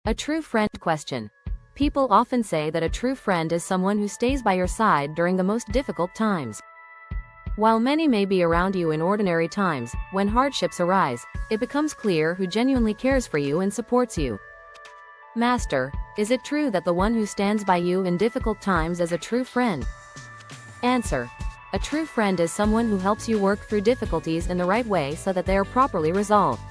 A true friend question. People often say that a true friend is someone who stays by your side during the most difficult times. While many may be around you in ordinary times, when hardships arise, it becomes clear who genuinely cares for you and supports you. Master, is it true that the one who stands by you in difficult times is a true friend? Answer. A true friend is someone who helps you work through difficulties in the right way so that they are properly resolved.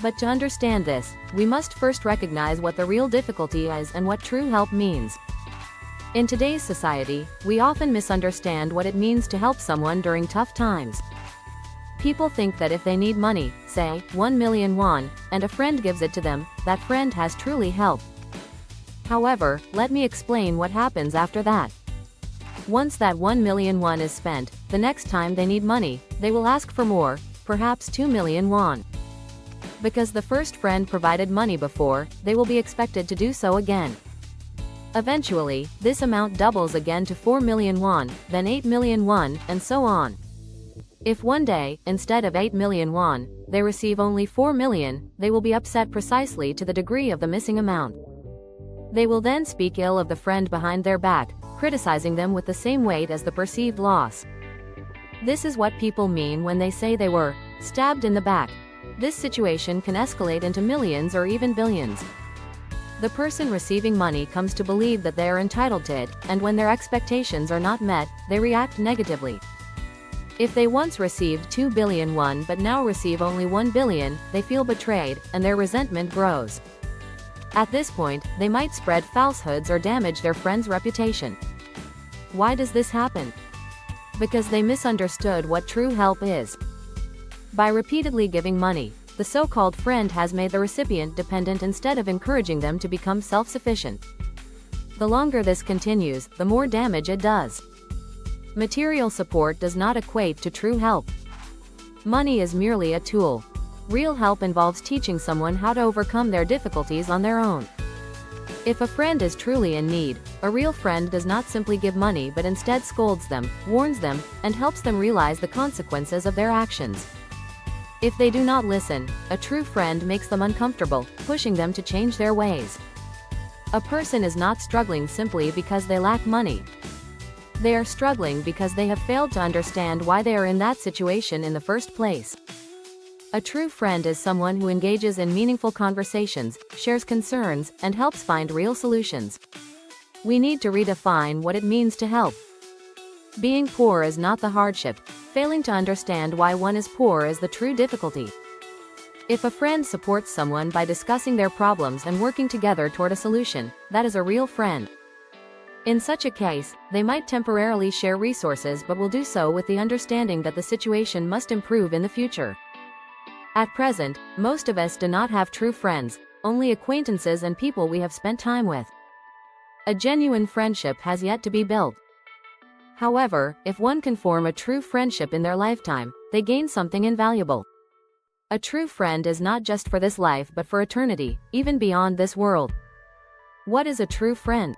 But to understand this, we must first recognize what the real difficulty is and what true help means. In today's society, we often misunderstand what it means to help someone during tough times. People think that if they need money, say, 1 million won, and a friend gives it to them, that friend has truly helped. However, let me explain what happens after that. Once that 1 million won is spent, the next time they need money, they will ask for more, perhaps 2 million won. Because the first friend provided money before, they will be expected to do so again. Eventually, this amount doubles again to 4 million won, then 8 million won, and so on. If one day, instead of 8 million won, they receive only 4 million, they will be upset precisely to the degree of the missing amount. They will then speak ill of the friend behind their back, criticizing them with the same weight as the perceived loss. This is what people mean when they say they were stabbed in the back. This situation can escalate into millions or even billions. The person receiving money comes to believe that they are entitled to it, and when their expectations are not met, they react negatively. If they once received 2 billion won but now receive only 1 billion, they feel betrayed, and their resentment grows. At this point, they might spread falsehoods or damage their friend's reputation. Why does this happen? Because they misunderstood what true help is. By repeatedly giving money, the so-called friend has made the recipient dependent instead of encouraging them to become self-sufficient. The longer this continues, the more damage it does. Material support does not equate to true help. Money is merely a tool. Real help involves teaching someone how to overcome their difficulties on their own. If a friend is truly in need, a real friend does not simply give money but instead scolds them, warns them, and helps them realize the consequences of their actions. If they do not listen, a true friend makes them uncomfortable, pushing them to change their ways. A person is not struggling simply because they lack money. They are struggling because they have failed to understand why they are in that situation in the first place. A true friend is someone who engages in meaningful conversations, shares concerns, and helps find real solutions. We need to redefine what it means to help. Being poor is not the hardship. Failing to understand why one is poor is the true difficulty. If a friend supports someone by discussing their problems and working together toward a solution, that is a real friend. In such a case, they might temporarily share resources but will do so with the understanding that the situation must improve in the future. At present, most of us do not have true friends, only acquaintances and people we have spent time with. A genuine friendship has yet to be built. However, if one can form a true friendship in their lifetime, they gain something invaluable. A true friend is not just for this life but for eternity, even beyond this world. What is a true friend?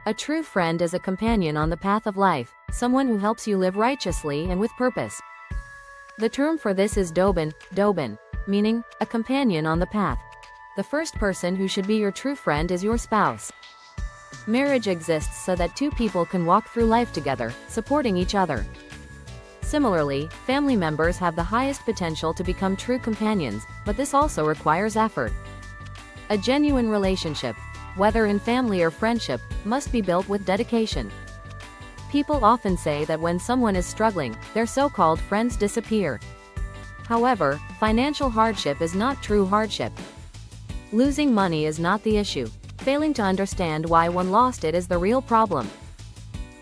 A true friend is a companion on the path of life, someone who helps you live righteously and with purpose. The term for this is dobin, meaning a companion on the path. The first person who should be your true friend is your spouse. Marriage exists so that two people can walk through life together, supporting each other. Similarly, family members have the highest potential to become true companions, but this also requires effort. A genuine relationship, whether in family or friendship, must be built with dedication. People often say that when someone is struggling, their so-called friends disappear. However, financial hardship is not true hardship. Losing money is not the issue. Failing to understand why one lost it is the real problem.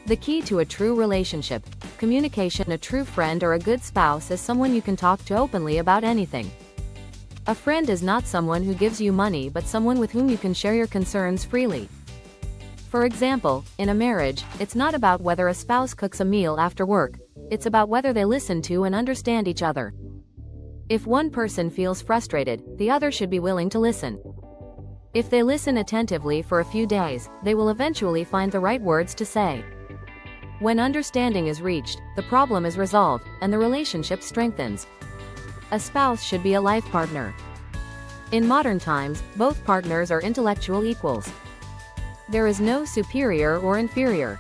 The key to a true relationship, communication. A true friend or a good spouse is someone you can talk to openly about anything. A friend is not someone who gives you money but someone with whom you can share your concerns freely. For example, in a marriage, it's not about whether a spouse cooks a meal after work, it's about whether they listen to and understand each other. If one person feels frustrated, the other should be willing to listen. If they listen attentively for a few days, they will eventually find the right words to say. When understanding is reached, the problem is resolved, and the relationship strengthens. A spouse should be a life partner. In modern times, both partners are intellectual equals. There is no superior or inferior.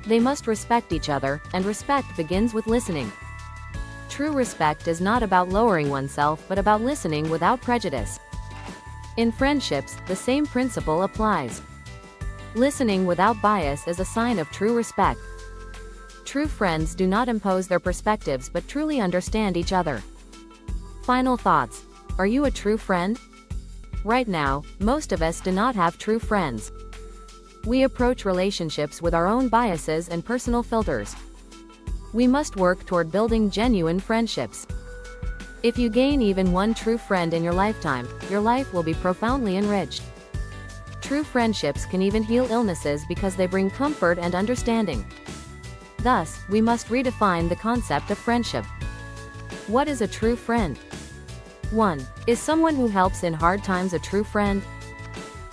They must respect each other, and respect begins with listening. True respect is not about lowering oneself but about listening without prejudice. In friendships, the same principle applies. Listening without bias is a sign of true respect. True friends do not impose their perspectives but truly understand each other. Final thoughts. Are you a true friend? Right now, most of us do not have true friends. We approach relationships with our own biases and personal filters. We must work toward building genuine friendships. If you gain even one true friend in your lifetime, your life will be profoundly enriched. True friendships can even heal illnesses because they bring comfort and understanding. Thus, we must redefine the concept of friendship. What is a true friend? 1. Is someone who helps in hard times a true friend?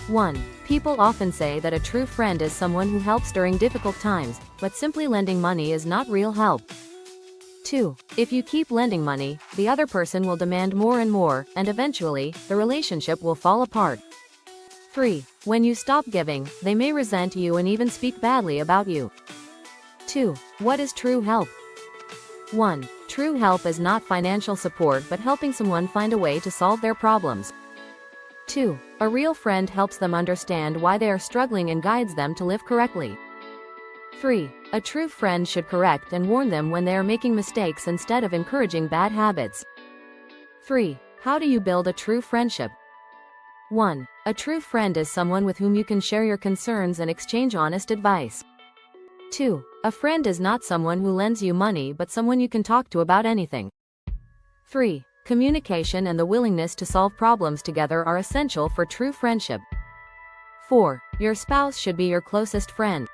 1. People often say that a true friend is someone who helps during difficult times, but simply lending money is not real help. 2. If you keep lending money, the other person will demand more and more, and eventually, the relationship will fall apart. 3. When you stop giving, they may resent you and even speak badly about you. 2. What is true help? 1. True help is not financial support but helping someone find a way to solve their problems. 2. A real friend helps them understand why they are struggling and guides them to live correctly. 3. A true friend should correct and warn them when they are making mistakes instead of encouraging bad habits. 3. How do you build a true friendship? 1. A true friend is someone with whom you can share your concerns and exchange honest advice. 2. A friend is not someone who lends you money but someone you can talk to about anything. 3. Communication and the willingness to solve problems together are essential for true friendship. 4. Your spouse should be your closest friend.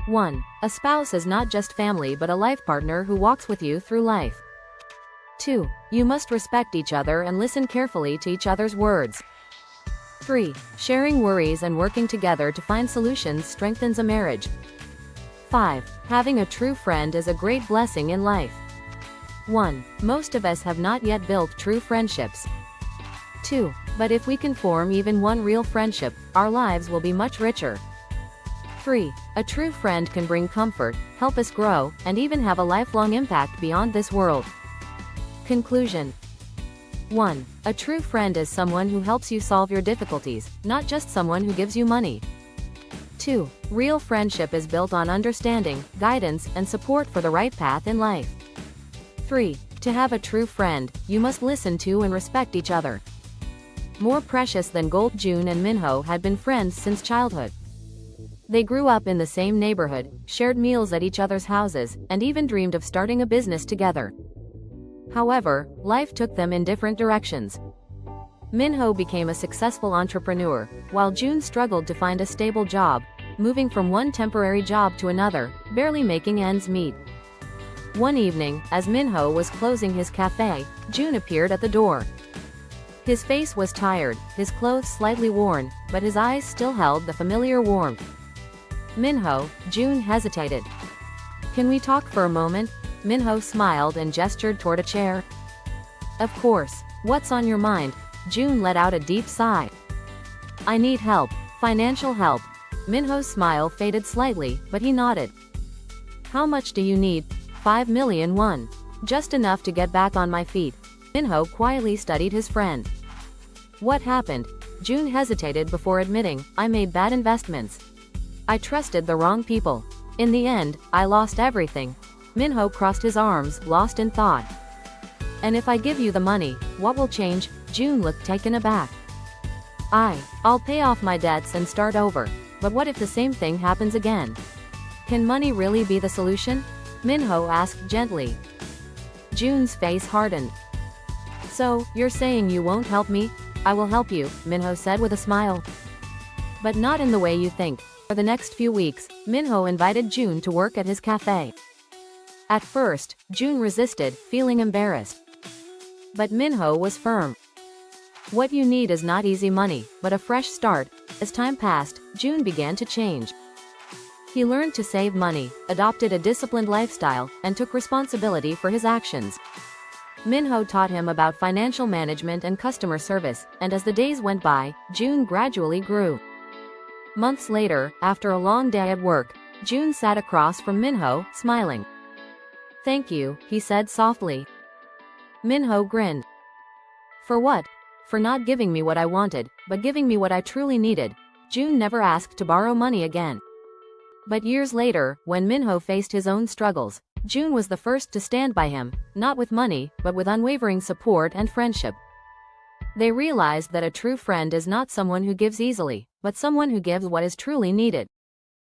1. A spouse is not just family but a life partner who walks with you through life. 2. You must respect each other and listen carefully to each other's words. 3. Sharing worries and working together to find solutions strengthens a marriage. 5. Having a true friend is a great blessing in life. 1. Most of us have not yet built true friendships. 2. But if we can form even one real friendship, our lives will be much richer. 3. A true friend can bring comfort, help us grow, and even have a lifelong impact beyond this world. Conclusion. 1. A true friend is someone who helps you solve your difficulties, not just someone who gives you money. 2. Real friendship is built on understanding, guidance, and support for the right path in life. 3. To have a true friend, you must listen to and respect each other. More precious than gold, June and Minho had been friends since childhood. They grew up in the same neighborhood, shared meals at each other's houses, and even dreamed of starting a business together. However, life took them in different directions. Minho became a successful entrepreneur, while June struggled to find a stable job, moving from one temporary job to another, barely making ends meet. One evening, as Minho was closing his cafe, June appeared at the door. His face was tired, his clothes slightly worn, but his eyes still held the familiar warmth. Minho, June hesitated. "Can we talk for a moment?" Minho smiled and gestured toward a chair. "Of course. What's on your mind?" June let out a deep sigh. "I need help. Financial help." Minho's smile faded slightly, but he nodded. "How much do you need?" 5 million won. "Just enough to get back on my feet." Minho quietly studied his friend. "What happened?" June hesitated before admitting, "I made bad investments. I trusted the wrong people. In the end, I lost everything." Minho crossed his arms, lost in thought. "And if I give you the money, what will change?" June looked taken aback. I'll pay off my debts and start over. But what if the same thing happens again? Can money really be the solution? Minho asked gently. June's face hardened. "So, you're saying you won't help me?" "I will help you," Minho said with a smile. "But not in the way you think." For the next few weeks, Minho invited June to work at his cafe. At first, June resisted, feeling embarrassed. But Minho was firm. "What you need is not easy money, but a fresh start." As time passed, June began to change. He learned to save money, adopted a disciplined lifestyle, and took responsibility for his actions. Minho taught him about financial management and customer service, and as the days went by, June gradually grew. Months later, after a long day at work, June sat across from Minho, smiling. "Thank you," he said softly. Minho grinned. "For what?" "For not giving me what I wanted, but giving me what I truly needed." June never asked to borrow money again. But years later, when Minho faced his own struggles, June was the first to stand by him, not with money, but with unwavering support and friendship. They realized that a true friend is not someone who gives easily, but someone who gives what is truly needed.